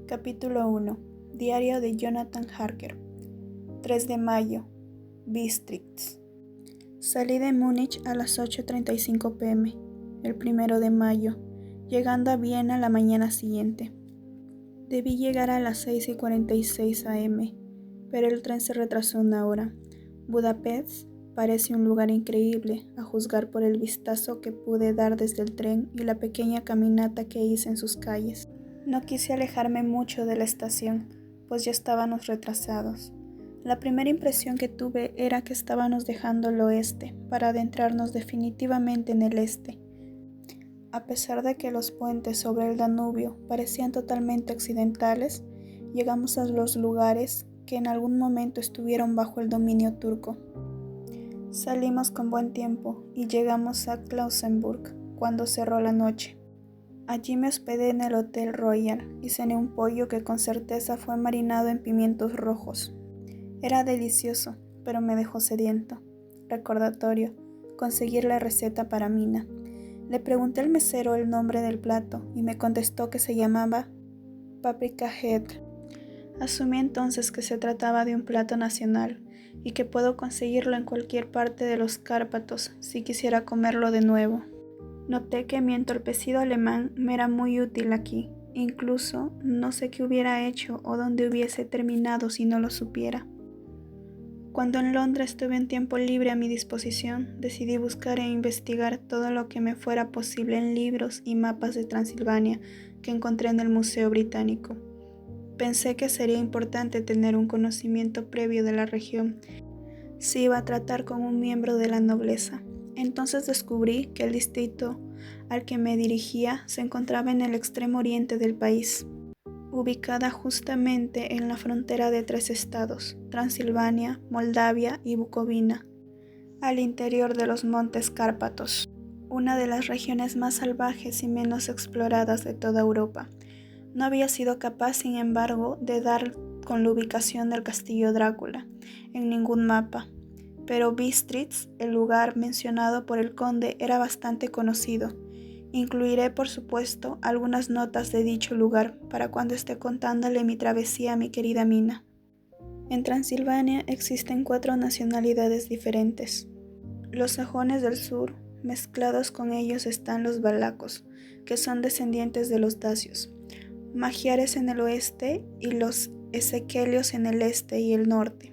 Capítulo 1. Diario de Jonathan Harker. 3 de mayo. Bistritz. Salí de Múnich a las 8:35 p.m. el 1 de mayo, llegando a Viena la mañana siguiente. Debí llegar a las 6:46 a.m., pero el tren se retrasó una hora. Budapest parece un lugar increíble, a juzgar por el vistazo que pude dar desde el tren y la pequeña caminata que hice en sus calles. No quise alejarme mucho de la estación, pues ya estábamos retrasados. La primera impresión que tuve era que estábamos dejando el oeste para adentrarnos definitivamente en el este. A pesar de que los puentes sobre el Danubio parecían totalmente occidentales, llegamos a los lugares que en algún momento estuvieron bajo el dominio turco. Salimos con buen tiempo y llegamos a Klausenburg cuando cerró la noche. Allí me hospedé en el Hotel Royal y cené un pollo que con certeza fue marinado en pimientos rojos. Era delicioso, pero me dejó sediento. Recordatorio: conseguir la receta para Mina. Le pregunté al mesero el nombre del plato y me contestó que se llamaba Paprika Head. Asumí entonces que se trataba de un plato nacional y que puedo conseguirlo en cualquier parte de los Cárpatos si quisiera comerlo de nuevo. Noté que mi entorpecido alemán me era muy útil aquí. Incluso no sé qué hubiera hecho o dónde hubiese terminado si no lo supiera. Cuando en Londres tuve un tiempo libre a mi disposición, decidí buscar e investigar todo lo que me fuera posible en libros y mapas de Transilvania que encontré en el Museo Británico. Pensé que sería importante tener un conocimiento previo de la región si iba a tratar con un miembro de la nobleza. Entonces descubrí que el distrito al que me dirigía se encontraba en el extremo oriente del país, ubicada justamente en la frontera de 3 estados, Transilvania, Moldavia y Bucovina, al interior de los Montes Cárpatos, una de las regiones más salvajes y menos exploradas de toda Europa. No había sido capaz, sin embargo, de dar con la ubicación del castillo Drácula en ningún mapa, pero Bistritz, el lugar mencionado por el conde, era bastante conocido. Incluiré, por supuesto, algunas notas de dicho lugar para cuando esté contándole mi travesía a mi querida Mina. En Transilvania existen 4 nacionalidades diferentes. Los sajones del sur, mezclados con ellos están los valacos, que son descendientes de los dacios, magiares en el oeste y los ezequelios en el este y el norte.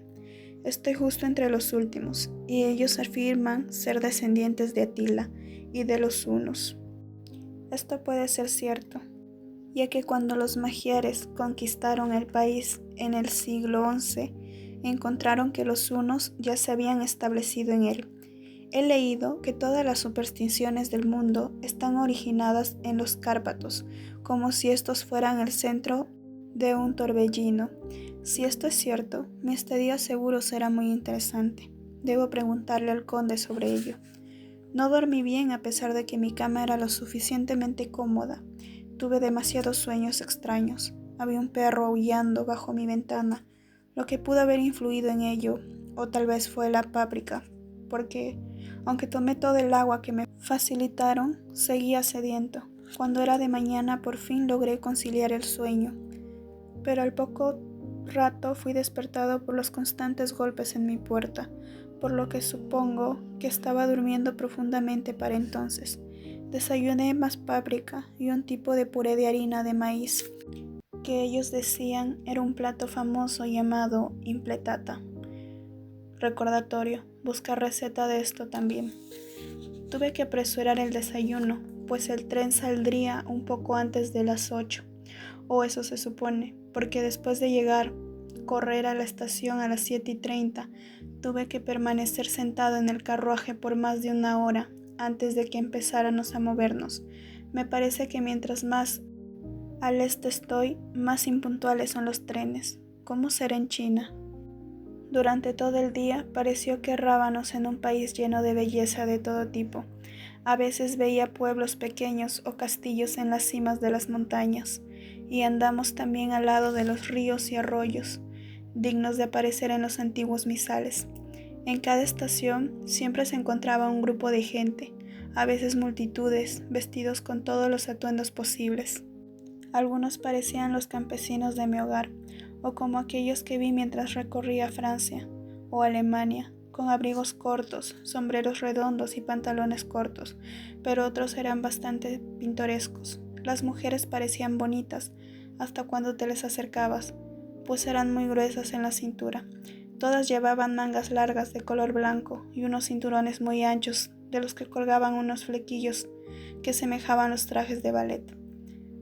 Estoy justo entre los últimos, y ellos afirman ser descendientes de Atila y de los hunos. Esto puede ser cierto, ya que cuando los magiares conquistaron el país en el siglo XI, encontraron que los hunos ya se habían establecido en él. He leído que todas las supersticiones del mundo están originadas en los Cárpatos, como si estos fueran el centro de un torbellino. Si esto es cierto, mi estadía seguro será muy interesante. Debo preguntarle al conde sobre ello. No dormí bien a pesar de que mi cama era lo suficientemente cómoda. Tuve demasiados sueños extraños. Había un perro aullando bajo mi ventana, lo que pudo haber influido en ello, o tal vez fue la páprica, porque, aunque tomé todo el agua que me facilitaron, seguía sediento. Cuando era de mañana, por fin logré conciliar el sueño, pero al poco rato fui despertado por los constantes golpes en mi puerta, por lo que supongo que estaba durmiendo profundamente para entonces. Desayuné más páprica y un tipo de puré de harina de maíz, que ellos decían era un plato famoso llamado impletata. Recordatorio: buscar receta de esto también. Tuve que apresurar el desayuno, pues el tren saldría un poco antes de las 8, o eso se supone, porque después de correr a la estación a las 7:30, tuve que permanecer sentado en el carruaje por más de una hora antes de que empezáramos a movernos. Me parece que mientras más al este estoy, más impuntuales son los trenes. ¿Cómo será en China? Durante todo el día pareció que errábamos en un país lleno de belleza de todo tipo. A veces veía pueblos pequeños o castillos en las cimas de las montañas, y andamos también al lado de los ríos y arroyos, dignos de aparecer en los antiguos misales. En cada estación siempre se encontraba un grupo de gente, a veces multitudes, vestidos con todos los atuendos posibles. Algunos parecían los campesinos de mi hogar, o como aquellos que vi mientras recorría Francia o Alemania, con abrigos cortos, sombreros redondos y pantalones cortos, pero otros eran bastante pintorescos. Las mujeres parecían bonitas hasta cuando te les acercabas, pues eran muy gruesas en la cintura. Todas llevaban mangas largas de color blanco y unos cinturones muy anchos, de los que colgaban unos flequillos que semejaban los trajes de ballet.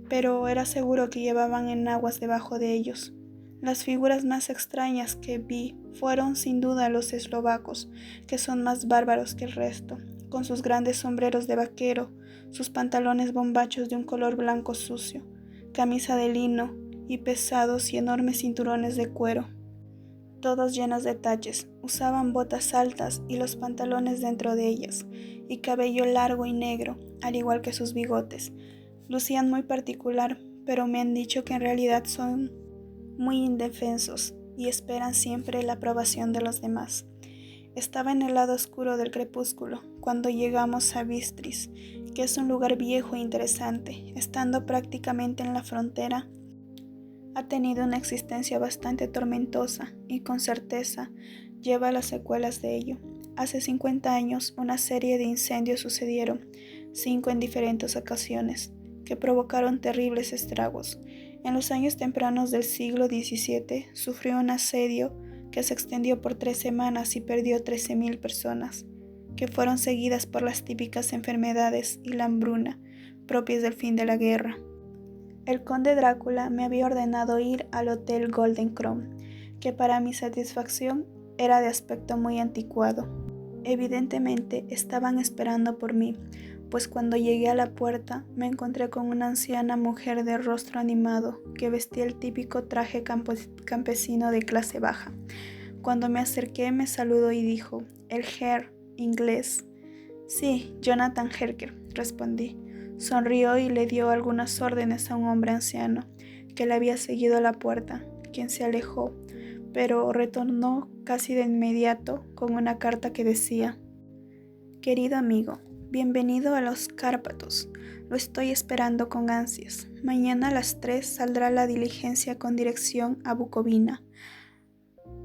Pero era seguro que llevaban enaguas debajo de ellos. Las figuras más extrañas que vi fueron sin duda los eslovacos, que son más bárbaros que el resto, con sus grandes sombreros de vaquero, sus pantalones bombachos de un color blanco sucio, camisa de lino y pesados y enormes cinturones de cuero, todos llenos de taches. Usaban botas altas y los pantalones dentro de ellas, y cabello largo y negro, al igual que sus bigotes. Lucían muy particular, pero me han dicho que en realidad son muy indefensos y esperan siempre la aprobación de los demás. Estaba en el lado oscuro del crepúsculo cuando llegamos a Bistritz, que es un lugar viejo e interesante. Estando prácticamente en la frontera, ha tenido una existencia bastante tormentosa y con certeza lleva las secuelas de ello. Hace 50 años una serie de incendios sucedieron, 5 en diferentes ocasiones, que provocaron terribles estragos. En los años tempranos del siglo XVII sufrió un asedio que se extendió por 3 semanas y perdió 13.000 personas, que fueron seguidas por las típicas enfermedades y la hambruna propias del fin de la guerra. El conde Drácula me había ordenado ir al Hotel Golden Crown, que para mi satisfacción era de aspecto muy anticuado. Evidentemente estaban esperando por mí, pues cuando llegué a la puerta me encontré con una anciana mujer de rostro animado que vestía el típico traje campesino de clase baja. Cuando me acerqué me saludó y dijo: «¿El Herr inglés?» «Sí, Jonathan Harker», respondí. Sonrió y le dio algunas órdenes a un hombre anciano que le había seguido a la puerta, quien se alejó, pero retornó casi de inmediato con una carta que decía: «Querido amigo, bienvenido a los Cárpatos. Lo estoy esperando con ansias. Mañana a las 3 saldrá la diligencia con dirección a Bucovina.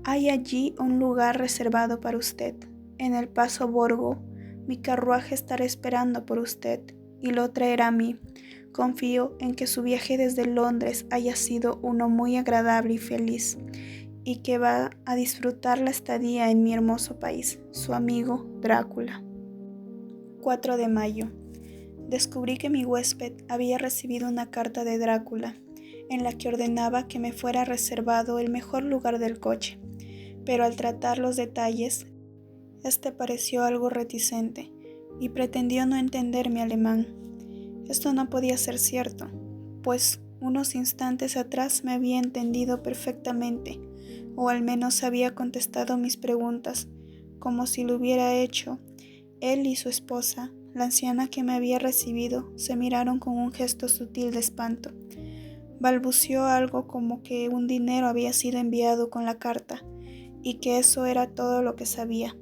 Hay allí un lugar reservado para usted. En el Paso Borgo, mi carruaje estará esperando por usted y lo traerá a mí. Confío en que su viaje desde Londres haya sido uno muy agradable y feliz, y que va a disfrutar la estadía en mi hermoso país. Su amigo Drácula». 4 de mayo. Descubrí que mi huésped había recibido una carta de Drácula, en la que ordenaba que me fuera reservado el mejor lugar del coche, pero al tratar los detalles, este pareció algo reticente y pretendió no entender mi alemán. Esto no podía ser cierto, pues unos instantes atrás me había entendido perfectamente, o al menos había contestado mis preguntas, como si lo hubiera hecho. Él y su esposa, la anciana que me había recibido, se miraron con un gesto sutil de espanto. Balbuceó algo como que un dinero había sido enviado con la carta, y que eso era todo lo que sabía.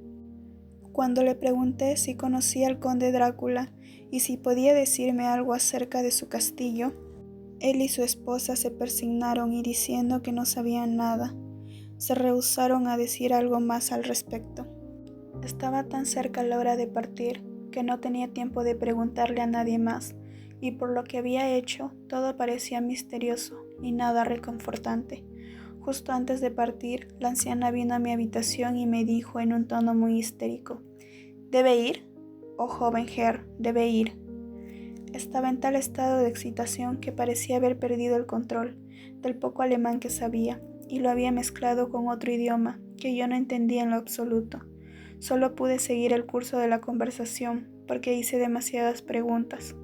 Cuando le pregunté si conocía al conde Drácula y si podía decirme algo acerca de su castillo, él y su esposa se persignaron y, diciendo que no sabían nada, se rehusaron a decir algo más al respecto. Estaba tan cerca la hora de partir que no tenía tiempo de preguntarle a nadie más, y por lo que había hecho todo parecía misterioso y nada reconfortante. Justo antes de partir, la anciana vino a mi habitación y me dijo en un tono muy histérico: «¿Debe ir? Oh joven Herr, debe ir». Estaba en tal estado de excitación que parecía haber perdido el control del poco alemán que sabía, y lo había mezclado con otro idioma que yo no entendía en lo absoluto. Solo pude seguir el curso de la conversación porque hice demasiadas preguntas.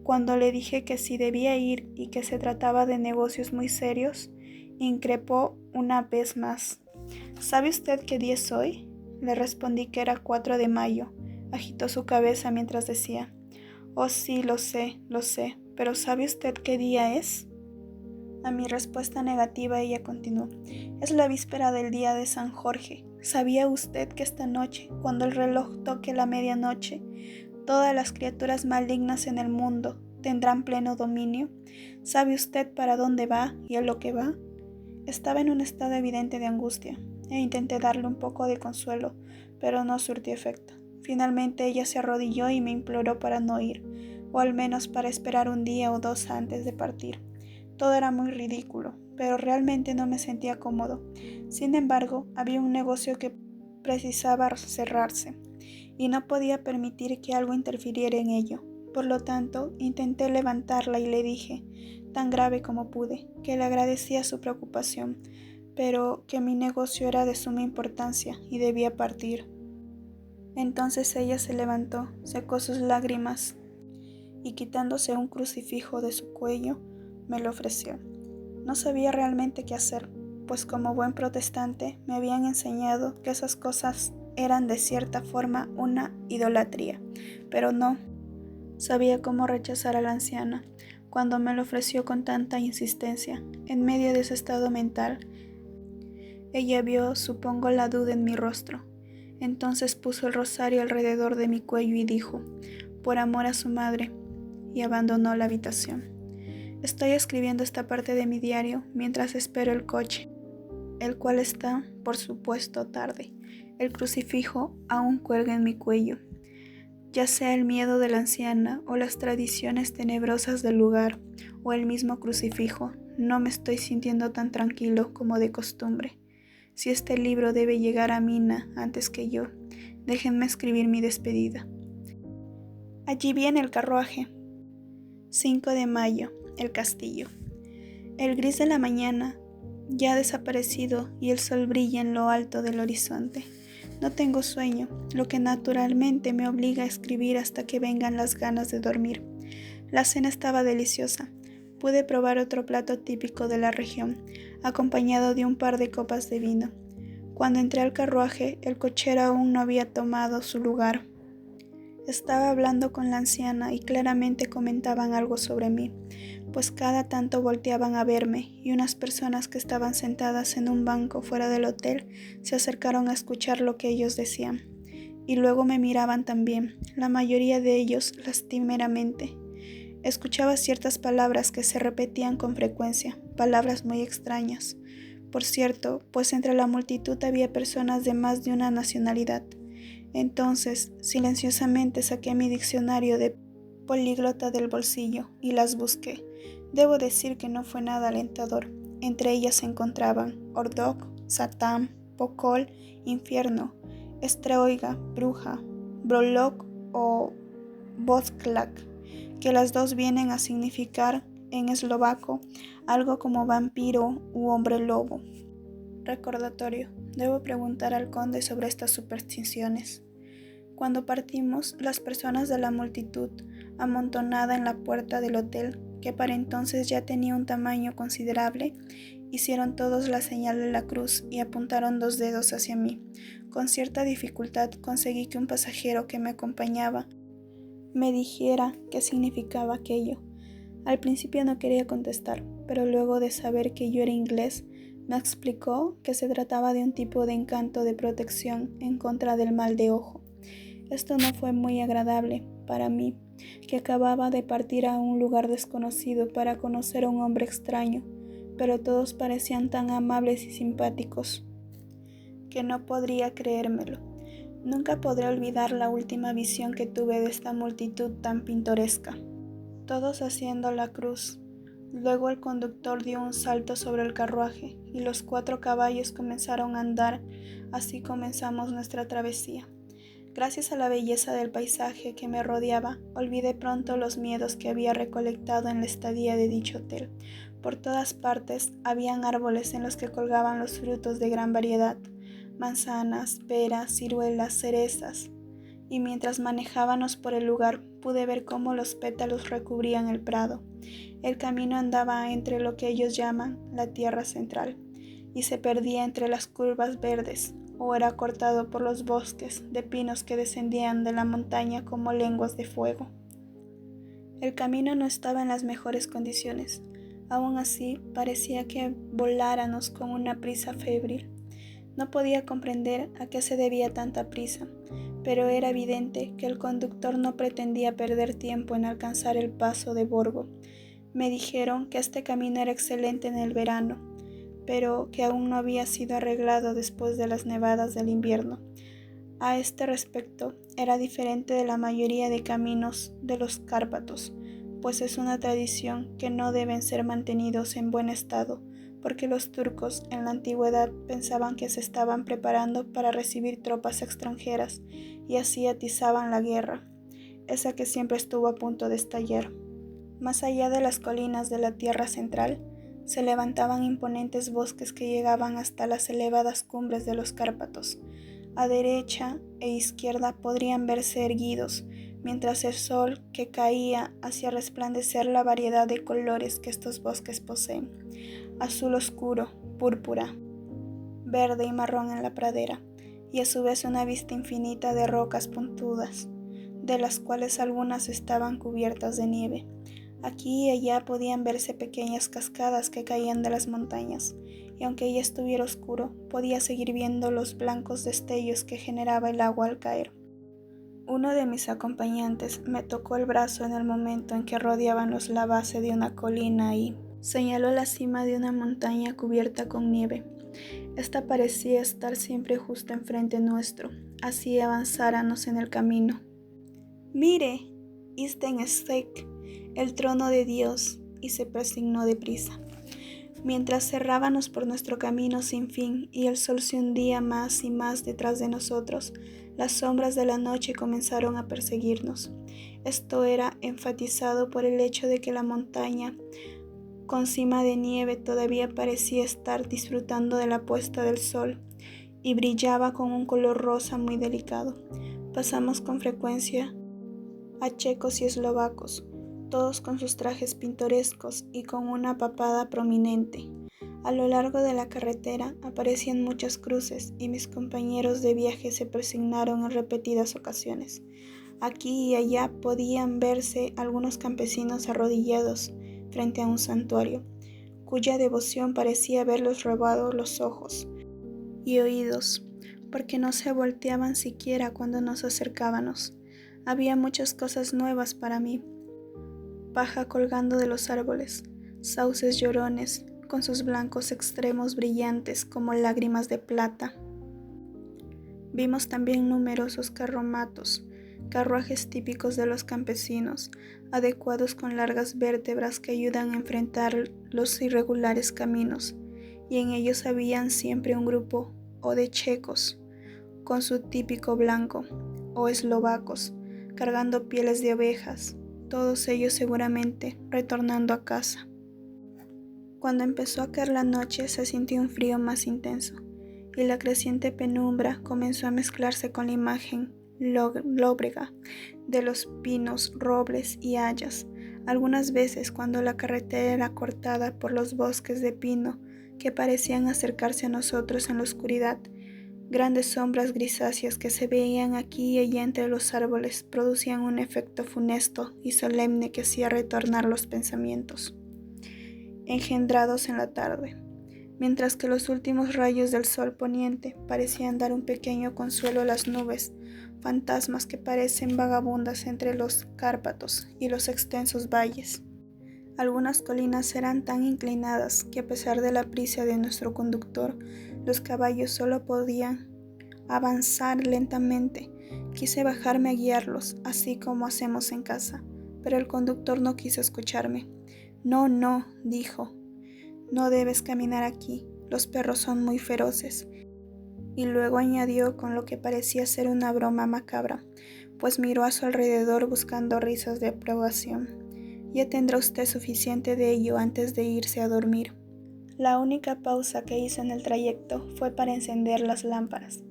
Cuando le dije que sí debía ir y que se trataba de negocios muy serios, increpó una vez más. «¿Sabe usted qué día es hoy?». Le respondí que era 4 de mayo. Agitó su cabeza mientras decía: «Oh sí, lo sé, pero ¿sabe usted qué día es?». A mi respuesta negativa ella continuó: «Es la víspera del día de San Jorge. ¿Sabía usted que esta noche, cuando el reloj toque la medianoche, todas las criaturas malignas en el mundo ¿Tendrán pleno dominio? ¿Sabe usted para dónde va y a lo que va? Estaba en un estado evidente de angustia, e intenté darle un poco de consuelo, pero no surtió efecto. Finalmente ella se arrodilló y me imploró para no ir, o al menos para esperar un día o dos antes de partir. Todo era muy ridículo, pero realmente no me sentía cómodo. Sin embargo, había un negocio que precisaba cerrarse, y no podía permitir que algo interfiriera en ello. Por lo tanto, intenté levantarla y le dije, tan grave como pude, que le agradecía su preocupación, pero que mi negocio era de suma importancia y debía partir. Entonces ella se levantó, secó sus lágrimas y quitándose un crucifijo de su cuello, me lo ofreció. No sabía realmente qué hacer, pues como buen protestante me habían enseñado que esas cosas eran de cierta forma una idolatría, pero no sabía cómo rechazar a la anciana cuando me lo ofreció con tanta insistencia. En medio de ese estado mental, ella vio, supongo, la duda en mi rostro. Entonces puso el rosario alrededor de mi cuello y dijo, por amor a su madre, y abandonó la habitación. Estoy escribiendo esta parte de mi diario mientras espero el coche, el cual está, por supuesto, tarde. El crucifijo aún cuelga en mi cuello. Ya sea el miedo de la anciana o las tradiciones tenebrosas del lugar o el mismo crucifijo, no me estoy sintiendo tan tranquilo como de costumbre. Si este libro debe llegar a Mina antes que yo, déjenme escribir mi despedida. Allí viene el carruaje. 5 de mayo, el castillo. El gris de la mañana ya ha desaparecido y el sol brilla en lo alto del horizonte. No tengo sueño, lo que naturalmente me obliga a escribir hasta que vengan las ganas de dormir. La cena estaba deliciosa. Pude probar otro plato típico de la región, acompañado de un par de copas de vino. Cuando entré al carruaje, el cochero aún no había tomado su lugar. Estaba hablando con la anciana y claramente comentaban algo sobre mí, pues cada tanto volteaban a verme y unas personas que estaban sentadas en un banco fuera del hotel se acercaron a escuchar lo que ellos decían. Y luego me miraban también, la mayoría de ellos lastimeramente. Escuchaba ciertas palabras que se repetían con frecuencia, palabras muy extrañas. Por cierto, pues entre la multitud había personas de más de una nacionalidad. Entonces, silenciosamente saqué mi diccionario de políglota del bolsillo y las busqué. Debo decir que no fue nada alentador. Entre ellas se encontraban Ordok, Satán, Pokol, infierno, Estreoiga, bruja, Brolok o Vodklak, que las dos vienen a significar en eslovaco algo como vampiro u hombre lobo. Recordatorio: debo preguntar al conde sobre estas supersticiones. Cuando partimos, las personas de la multitud, amontonada en la puerta del hotel, que para entonces ya tenía un tamaño considerable, hicieron todos la señal de la cruz y apuntaron 2 dedos hacia mí. Con cierta dificultad conseguí que un pasajero que me acompañaba me dijera qué significaba aquello. Al principio no quería contestar, pero luego de saber que yo era inglés, me explicó que se trataba de un tipo de encanto de protección en contra del mal de ojo. Esto no fue muy agradable para mí, que acababa de partir a un lugar desconocido para conocer a un hombre extraño, pero todos parecían tan amables y simpáticos que no podría creérmelo. Nunca podré olvidar la última visión que tuve de esta multitud tan pintoresca. Todos haciendo la cruz. Luego el conductor dio un salto sobre el carruaje y los 4 caballos comenzaron a andar. Así comenzamos nuestra travesía. Gracias a la belleza del paisaje que me rodeaba, olvidé pronto los miedos que había recolectado en la estadía de dicho hotel. Por todas partes habían árboles en los que colgaban los frutos de gran variedad: manzanas, peras, ciruelas, cerezas. Y mientras manejábamos por el lugar, pude ver cómo los pétalos recubrían el prado. El camino andaba entre lo que ellos llaman la tierra central, y se perdía entre las curvas verdes, o era cortado por los bosques de pinos que descendían de la montaña como lenguas de fuego. El camino no estaba en las mejores condiciones. Aún así, parecía que voláramos con una prisa febril. No podía comprender a qué se debía tanta prisa, pero era evidente que el conductor no pretendía perder tiempo en alcanzar el paso de Borgo. Me dijeron que este camino era excelente en el verano, pero que aún no había sido arreglado después de las nevadas del invierno. A este respecto, era diferente de la mayoría de caminos de los Cárpatos, pues es una tradición que no deben ser mantenidos en buen estado, porque los turcos en la antigüedad pensaban que se estaban preparando para recibir tropas extranjeras y así atizaban la guerra, esa que siempre estuvo a punto de estallar. Más allá de las colinas de la tierra central, se levantaban imponentes bosques que llegaban hasta las elevadas cumbres de los Cárpatos. A derecha e izquierda podrían verse erguidos, mientras el sol que caía hacía resplandecer la variedad de colores que estos bosques poseen: azul oscuro, púrpura, verde y marrón en la pradera, y a su vez una vista infinita de rocas puntudas, de las cuales algunas estaban cubiertas de nieve. Aquí y allá podían verse pequeñas cascadas que caían de las montañas, y aunque ya estuviera oscuro, podía seguir viendo los blancos destellos que generaba el agua al caer. Uno de mis acompañantes me tocó el brazo en el momento en que rodeábamos la base de una colina y señaló la cima de una montaña cubierta con nieve. Esta parecía estar siempre justo enfrente nuestro, así avanzáramos en el camino. «Mire, Isten Stek, el trono de Dios», y se presignó deprisa. Mientras cerrábamos por nuestro camino sin fin y el sol se hundía más y más detrás de nosotros, las sombras de la noche comenzaron a perseguirnos. Esto era enfatizado por el hecho de que la montaña, con cima de nieve, todavía parecía estar disfrutando de la puesta del sol y brillaba con un color rosa muy delicado. Pasamos con frecuencia a checos y eslovacos, todos con sus trajes pintorescos y con una papada prominente. A lo largo de la carretera aparecían muchas cruces y mis compañeros de viaje se persignaron en repetidas ocasiones. Aquí y allá podían verse algunos campesinos arrodillados frente a un santuario, cuya devoción parecía haberlos robado los ojos y oídos, porque no se volteaban siquiera cuando nos acercábamos. Había muchas cosas nuevas para mí: paja colgando de los árboles, sauces llorones con sus blancos extremos brillantes como lágrimas de plata. Vimos también numerosos carromatos, carruajes típicos de los campesinos, adecuados con largas vértebras que ayudan a enfrentar los irregulares caminos, y en ellos habían siempre un grupo o de checos, con su típico blanco, o eslovacos, cargando pieles de ovejas, todos ellos seguramente retornando a casa. Cuando empezó a caer la noche se sintió un frío más intenso, y la creciente penumbra comenzó a mezclarse con la imagen lóbrega de los pinos, robles y hayas. Algunas veces, cuando la carretera era cortada por los bosques de pino que parecían acercarse a nosotros en la oscuridad, grandes sombras grisáceas que se veían aquí y allá entre los árboles producían un efecto funesto y solemne que hacía retornar los pensamientos, engendrados en la tarde, mientras que los últimos rayos del sol poniente parecían dar un pequeño consuelo a las nubes, fantasmas que parecen vagabundas entre los Cárpatos y los extensos valles. Algunas colinas eran tan inclinadas que, a pesar de la prisa de nuestro conductor, los caballos solo podían avanzar lentamente. Quise bajarme a guiarlos, así como hacemos en casa, pero el conductor no quiso escucharme. No, dijo, no debes caminar aquí, los perros son muy feroces. Y luego añadió con lo que parecía ser una broma macabra, pues miró a su alrededor buscando risas de aprobación. Ya tendrá usted suficiente de ello antes de irse a dormir. La única pausa que hizo en el trayecto fue para encender las lámparas.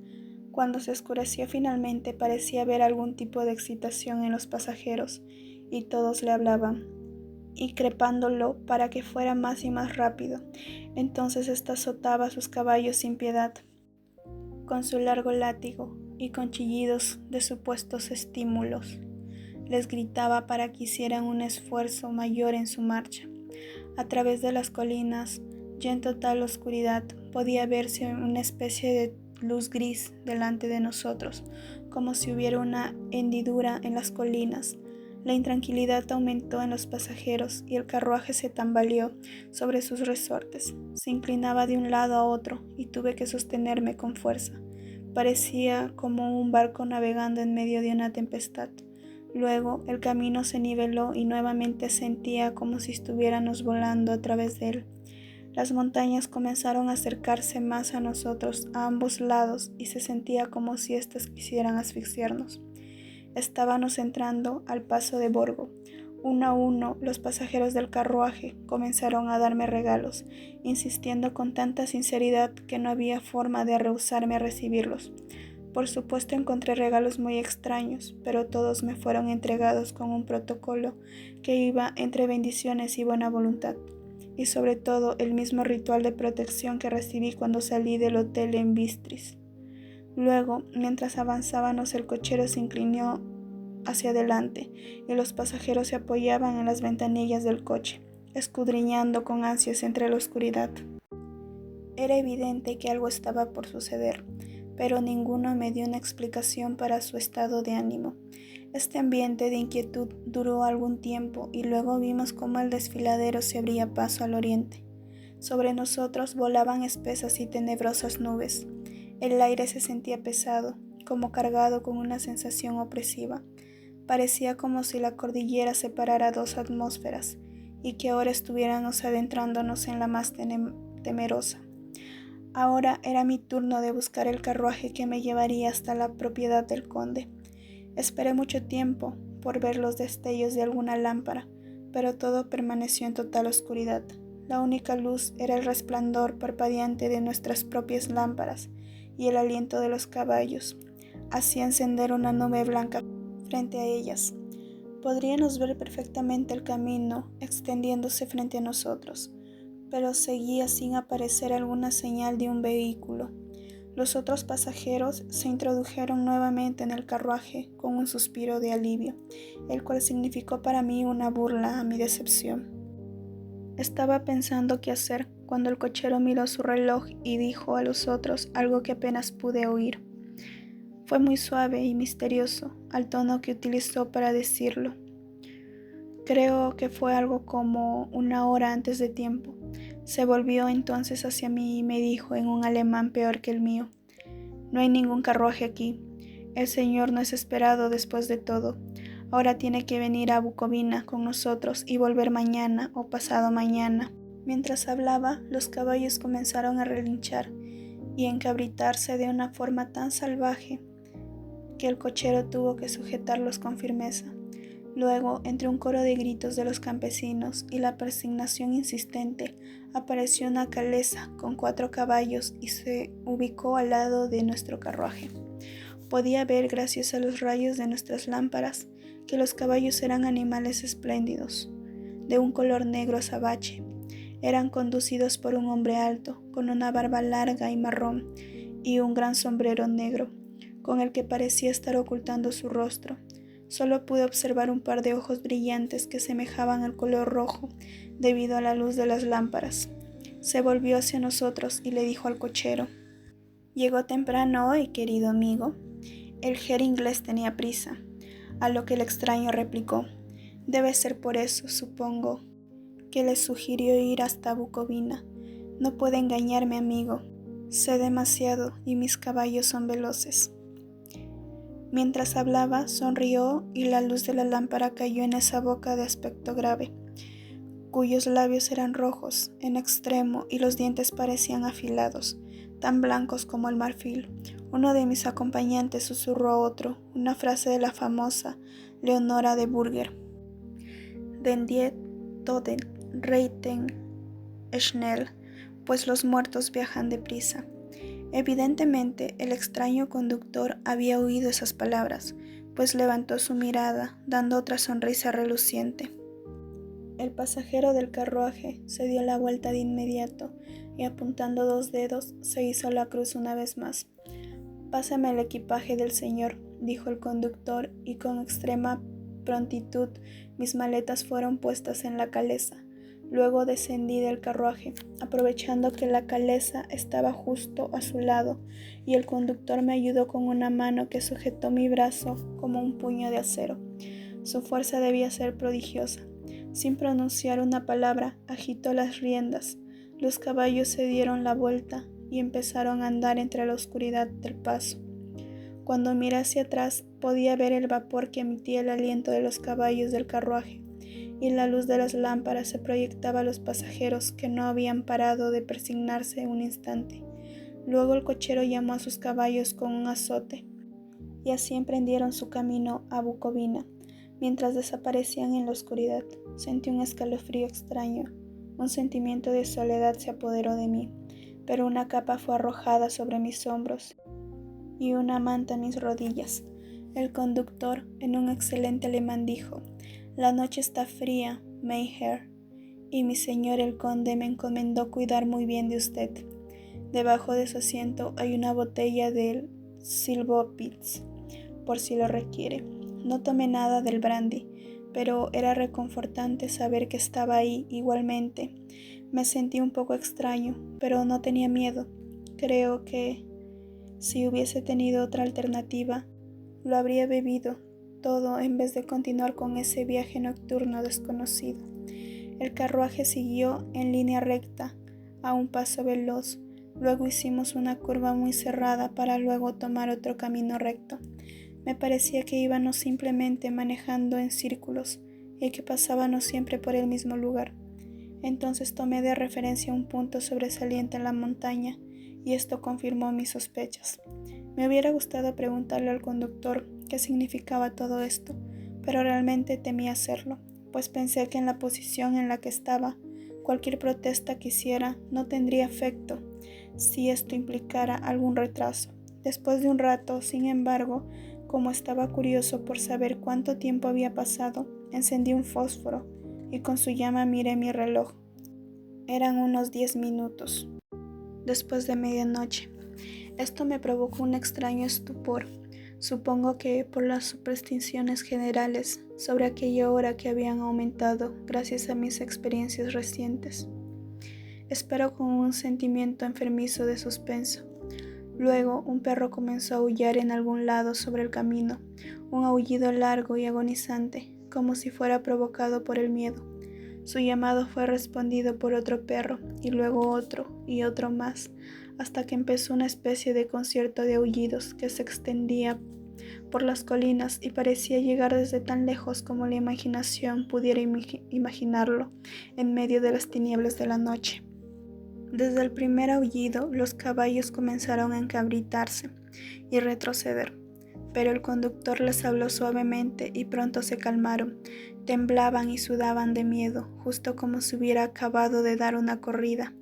Cuando se oscureció finalmente parecía haber algún tipo de excitación en los pasajeros, y todos le hablaban, increpándolo para que fuera más y más rápido. Entonces ésta azotaba a sus caballos sin piedad, con su largo látigo y con chillidos de supuestos estímulos. Les gritaba para que hicieran un esfuerzo mayor en su marcha. A través de las colinas Ya en total oscuridad podía verse una especie de luz gris delante de nosotros, como si hubiera una hendidura en las colinas. La intranquilidad aumentó en los pasajeros y el carruaje se tambaleó sobre sus resortes. Se inclinaba de un lado a otro y tuve que sostenerme con fuerza. Parecía como un barco navegando en medio de una tempestad. Luego el camino se niveló y nuevamente sentía como si estuviéramos volando a través de él. Las montañas comenzaron a acercarse más a nosotros a ambos lados y se sentía como si éstas quisieran asfixiarnos. Estábamos entrando al paso de Borgo. Uno a uno, los pasajeros del carruaje comenzaron a darme regalos, insistiendo con tanta sinceridad que no había forma de rehusarme a recibirlos. Por supuesto encontré regalos muy extraños, pero todos me fueron entregados con un protocolo que iba entre bendiciones y buena voluntad, y sobre todo el mismo ritual de protección que recibí cuando salí del hotel en Bistris. Luego, mientras avanzábamos, el cochero se inclinó hacia adelante y los pasajeros se apoyaban en las ventanillas del coche, escudriñando con ansias entre la oscuridad. Era evidente que algo estaba por suceder, pero ninguno me dio una explicación para su estado de ánimo. Este ambiente de inquietud duró algún tiempo y luego vimos cómo el desfiladero se abría paso al oriente. Sobre nosotros volaban espesas y tenebrosas nubes. El aire se sentía pesado, como cargado con una sensación opresiva. Parecía como si la cordillera separara dos atmósferas y que ahora estuviéramos adentrándonos en la más temerosa. Ahora era mi turno de buscar el carruaje que me llevaría hasta la propiedad del conde. Esperé mucho tiempo por ver los destellos de alguna lámpara, pero todo permaneció en total oscuridad. La única luz era el resplandor parpadeante de nuestras propias lámparas y el aliento de los caballos. Hacía encender una nube blanca frente a ellas. Podríamos ver perfectamente el camino extendiéndose frente a nosotros, pero seguía sin aparecer alguna señal de un vehículo. Los otros pasajeros se introdujeron nuevamente en el carruaje con un suspiro de alivio, el cual significó para mí una burla a mi decepción. Estaba pensando qué hacer cuando el cochero miró su reloj y dijo a los otros algo que apenas pude oír. Fue muy suave y misterioso al tono que utilizó para decirlo. Creo que fue algo como 1 hora antes de tiempo. Se volvió entonces hacia mí y me dijo en un alemán peor que el mío: «No hay ningún carruaje aquí. El señor no es esperado después de todo. Ahora tiene que venir a Bucovina con nosotros y volver mañana o pasado mañana». Mientras hablaba, los caballos comenzaron a relinchar y encabritarse de una forma tan salvaje que el cochero tuvo que sujetarlos con firmeza. Luego, entre un coro de gritos de los campesinos y la persignación insistente, apareció una calesa con 4 caballos y se ubicó al lado de nuestro carruaje. Podía ver, gracias a los rayos de nuestras lámparas, que los caballos eran animales espléndidos, de un color negro azabache. Eran conducidos por un hombre alto, con una barba larga y marrón, y un gran sombrero negro, con el que parecía estar ocultando su rostro. Solo pude observar un par de ojos brillantes que semejaban al color rojo debido a la luz de las lámparas. Se volvió hacia nosotros y le dijo al cochero: «¿Llegó temprano hoy, querido amigo?». El Ger inglés tenía prisa, a lo que el extraño replicó: «Debe ser por eso, supongo, que le sugirió ir hasta Bucovina. No puede engañarme, amigo. Sé demasiado y mis caballos son veloces». Mientras hablaba, sonrió y la luz de la lámpara cayó en esa boca de aspecto grave, cuyos labios eran rojos en extremo y los dientes parecían afilados, tan blancos como el marfil. Uno de mis acompañantes susurró a otro una frase de la famosa Leonora de Burger: «Den die Toten reiten schnell», pues los muertos viajan deprisa. Evidentemente, el extraño conductor había oído esas palabras, pues levantó su mirada, dando otra sonrisa reluciente. El pasajero del carruaje se dio la vuelta de inmediato y, apuntando 2 dedos, se hizo la cruz una vez más. «Pásame el equipaje del señor», dijo el conductor, y con extrema prontitud mis maletas fueron puestas en la calesa. Luego descendí del carruaje, aprovechando que la calesa estaba justo a su lado, y el conductor me ayudó con una mano que sujetó mi brazo como un puño de acero. Su fuerza debía ser prodigiosa. Sin pronunciar una palabra, agitó las riendas. Los caballos se dieron la vuelta y empezaron a andar entre la oscuridad del paso. Cuando miré hacia atrás, podía ver el vapor que emitía el aliento de los caballos del carruaje, y la luz de las lámparas se proyectaba a los pasajeros que no habían parado de persignarse un instante. Luego el cochero llamó a sus caballos con un azote, y así emprendieron su camino a Bucovina. Mientras desaparecían en la oscuridad, sentí un escalofrío extraño. Un sentimiento de soledad se apoderó de mí, pero una capa fue arrojada sobre mis hombros y una manta a mis rodillas. El conductor, en un excelente alemán, dijo: «La noche está fría, Mayher, y mi señor el conde me encomendó cuidar muy bien de usted. Debajo de su asiento hay una botella del Silvopils, por si lo requiere». No tomé nada del brandy, pero era reconfortante saber que estaba ahí igualmente. Me sentí un poco extraño, pero no tenía miedo. Creo que si hubiese tenido otra alternativa, lo habría bebido todo en vez de continuar con ese viaje nocturno desconocido. El carruaje siguió en línea recta, a un paso veloz. Luego hicimos una curva muy cerrada para luego tomar otro camino recto. Me parecía que íbamos simplemente manejando en círculos y que pasábamos siempre por el mismo lugar. Entonces tomé de referencia un punto sobresaliente en la montaña, y esto confirmó mis sospechas. Me hubiera gustado preguntarle al conductor qué significaba todo esto, pero realmente temí hacerlo, pues pensé que en la posición en la que estaba, cualquier protesta que hiciera no tendría efecto si esto implicara algún retraso. Después de un rato, sin embargo, como estaba curioso por saber cuánto tiempo había pasado, encendí un fósforo y con su llama miré mi reloj. Eran unos 10 minutos después de medianoche. Esto me provocó un extraño estupor, supongo que por las supersticiones generales sobre aquella hora que habían aumentado gracias a mis experiencias recientes. Espero con un sentimiento enfermizo de suspenso. Luego un perro comenzó a aullar en algún lado sobre el camino, un aullido largo y agonizante, como si fuera provocado por el miedo. Su llamado fue respondido por otro perro, y luego otro y otro más, hasta que empezó una especie de concierto de aullidos que se extendía por las colinas y parecía llegar desde tan lejos como la imaginación pudiera imaginarlo, en medio de las tinieblas de la noche. Desde el primer aullido, los caballos comenzaron a encabritarse y retroceder, pero el conductor les habló suavemente y pronto se calmaron. Temblaban y sudaban de miedo, justo como si hubiera acabado de dar una corrida.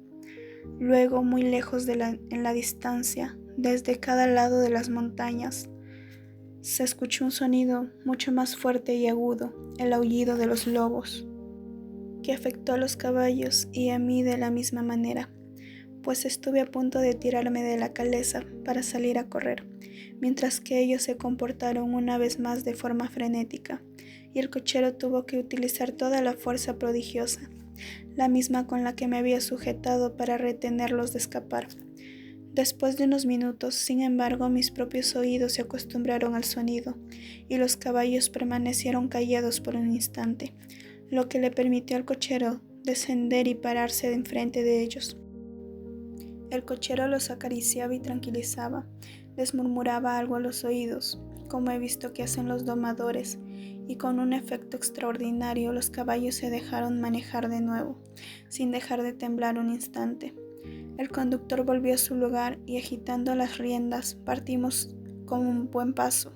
Luego, muy lejos en la distancia, desde cada lado de las montañas, se escuchó un sonido mucho más fuerte y agudo, el aullido de los lobos, que afectó a los caballos y a mí de la misma manera, pues estuve a punto de tirarme de la calesa para salir a correr, mientras que ellos se comportaron una vez más de forma frenética, y el cochero tuvo que utilizar toda la fuerza prodigiosa, la misma con la que me había sujetado para retenerlos de escapar. Después de unos minutos, sin embargo, mis propios oídos se acostumbraron al sonido, y los caballos permanecieron callados por un instante, lo que le permitió al cochero descender y pararse enfrente de ellos. El cochero los acariciaba y tranquilizaba, les murmuraba algo a los oídos, como he visto que hacen los domadores, y con un efecto extraordinario los caballos se dejaron manejar de nuevo, sin dejar de temblar un instante. El conductor volvió a su lugar y agitando las riendas partimos con un buen paso.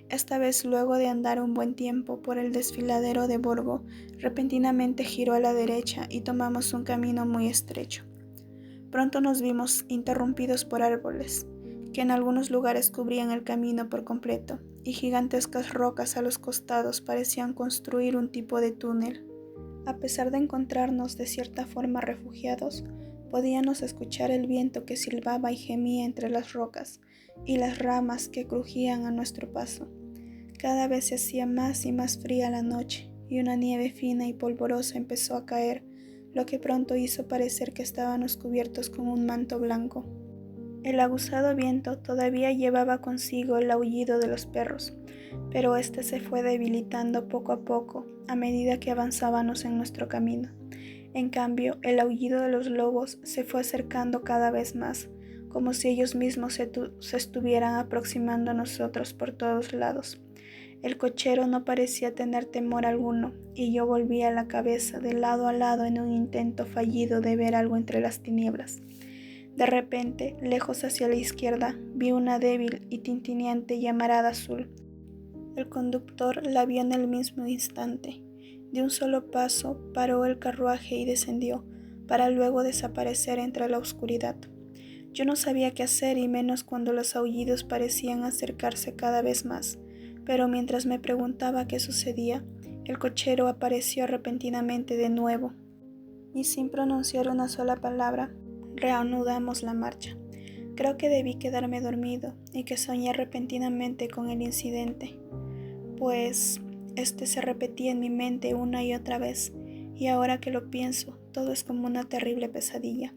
Esta vez, luego de andar un buen tiempo por el desfiladero de Borgo, repentinamente giró a la derecha y tomamos un camino muy estrecho. Pronto nos vimos interrumpidos por árboles, que en algunos lugares cubrían el camino por completo, y gigantescas rocas a los costados parecían construir un tipo de túnel. A pesar de encontrarnos de cierta forma refugiados, podíamos escuchar el viento que silbaba y gemía entre las rocas, y las ramas que crujían a nuestro paso. Cada vez se hacía más y más fría la noche, y una nieve fina y polvorosa empezó a caer, lo que pronto hizo parecer que estábamos cubiertos con un manto blanco. El aguzado viento todavía llevaba consigo el aullido de los perros, pero este se fue debilitando poco a poco a medida que avanzábamos en nuestro camino. En cambio, el aullido de los lobos se fue acercando cada vez más, como si ellos mismos se estuvieran aproximando a nosotros por todos lados. El cochero no parecía tener temor alguno, y yo volvía la cabeza de lado a lado en un intento fallido de ver algo entre las tinieblas. De repente, lejos hacia la izquierda, vi una débil y tintineante llamarada azul. El conductor la vio en el mismo instante. De un solo paso paró el carruaje y descendió, para luego desaparecer entre la oscuridad. Yo no sabía qué hacer, y menos cuando los aullidos parecían acercarse cada vez más, pero mientras me preguntaba qué sucedía, el cochero apareció repentinamente de nuevo, y sin pronunciar una sola palabra, reanudamos la marcha. Creo que debí quedarme dormido y que soñé repentinamente con el incidente, pues este se repetía en mi mente una y otra vez, y ahora que lo pienso, todo es como una terrible pesadilla.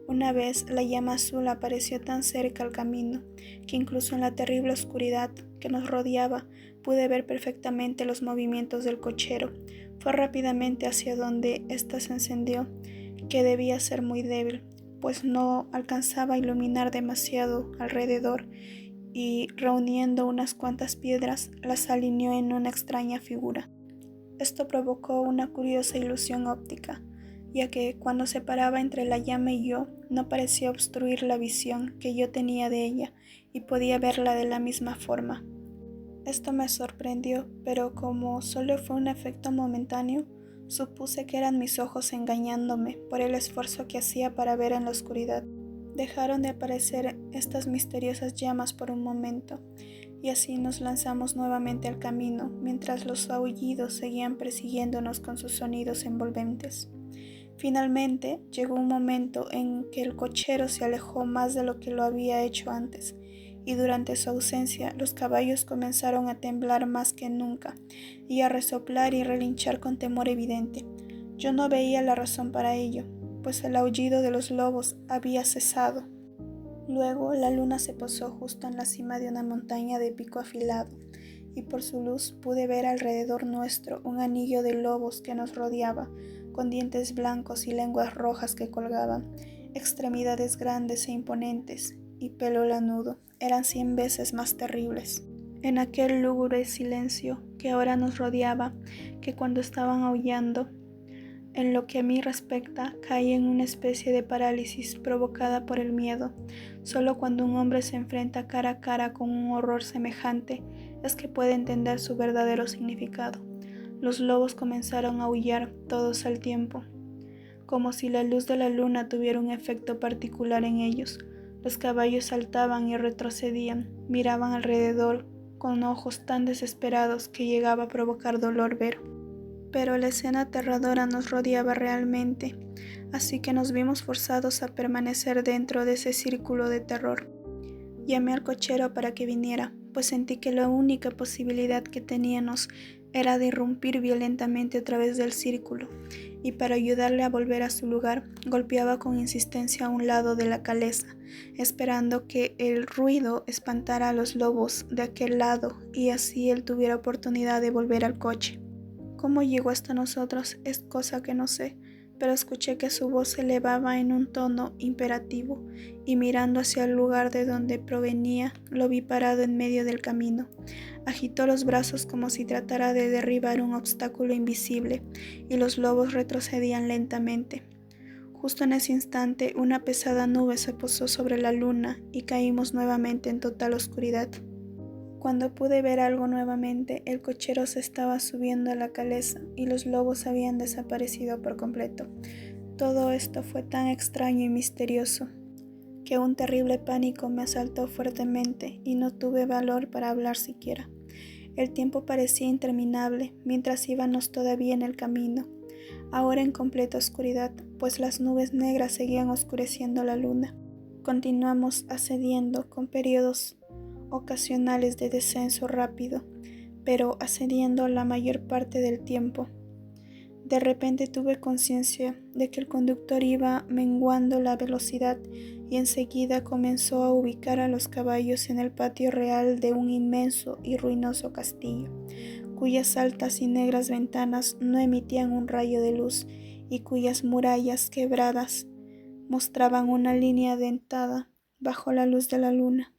Una vez la llama azul apareció tan cerca al camino que incluso en la terrible oscuridad que nos rodeaba pude ver perfectamente los movimientos del cochero. Fue rápidamente hacia donde ésta se encendió, que debía ser muy débil, pues no alcanzaba a iluminar demasiado alrededor, y reuniendo unas cuantas piedras las alineó en una extraña figura. Esto provocó una curiosa ilusión óptica, ya que cuando se paraba entre la llama y yo, no parecía obstruir la visión que yo tenía de ella y podía verla de la misma forma. Esto me sorprendió, pero como solo fue un efecto momentáneo, supuse que eran mis ojos engañándome por el esfuerzo que hacía para ver en la oscuridad. Dejaron de aparecer estas misteriosas llamas por un momento, y así nos lanzamos nuevamente al camino, mientras los aullidos seguían persiguiéndonos con sus sonidos envolventes. Finalmente llegó un momento en que el cochero se alejó más de lo que lo había hecho antes, y durante su ausencia los caballos comenzaron a temblar más que nunca y a resoplar y relinchar con temor evidente. Yo no veía la razón para ello, pues el aullido de los lobos había cesado. Luego la luna se posó justo en la cima de una montaña de pico afilado, y por su luz pude ver alrededor nuestro un anillo de lobos que nos rodeaba, con dientes blancos y lenguas rojas que colgaban, extremidades grandes e imponentes, y pelo lanudo. Eran 100 veces más terribles. En aquel lúgubre silencio que ahora nos rodeaba, que cuando estaban aullando, en lo que a mí respecta, caí en una especie de parálisis provocada por el miedo. Solo cuando un hombre se enfrenta cara a cara con un horror semejante es que puede entender su verdadero significado. Los lobos comenzaron a aullar todos al tiempo, como si la luz de la luna tuviera un efecto particular en ellos. Los caballos saltaban y retrocedían, miraban alrededor con ojos tan desesperados que llegaba a provocar dolor ver. Pero la escena aterradora nos rodeaba realmente, así que nos vimos forzados a permanecer dentro de ese círculo de terror. Llamé al cochero para que viniera, pues sentí que la única posibilidad que teníamos era de irrumpir violentamente a través del círculo, y para ayudarle a volver a su lugar, golpeaba con insistencia a un lado de la caleza, esperando que el ruido espantara a los lobos de aquel lado y así él tuviera oportunidad de volver al coche. Cómo llegó hasta nosotros es cosa que no sé, pero escuché que su voz se elevaba en un tono imperativo, y mirando hacia el lugar de donde provenía, lo vi parado en medio del camino. Agitó los brazos como si tratara de derribar un obstáculo invisible, y los lobos retrocedían lentamente. Justo en ese instante, una pesada nube se posó sobre la luna y caímos nuevamente en total oscuridad. Cuando pude ver algo nuevamente, el cochero se estaba subiendo a la caleza y los lobos habían desaparecido por completo. Todo esto fue tan extraño y misterioso que un terrible pánico me asaltó fuertemente y no tuve valor para hablar siquiera. El tiempo parecía interminable mientras íbamos todavía en el camino, ahora en completa oscuridad, pues las nubes negras seguían oscureciendo la luna. Continuamos ascendiendo con periodos ocasionales de descenso rápido, pero ascendiendo la mayor parte del tiempo. De repente tuve conciencia de que el conductor iba menguando la velocidad y enseguida comenzó a ubicar a los caballos en el patio real de un inmenso y ruinoso castillo, cuyas altas y negras ventanas no emitían un rayo de luz y cuyas murallas quebradas mostraban una línea dentada bajo la luz de la luna.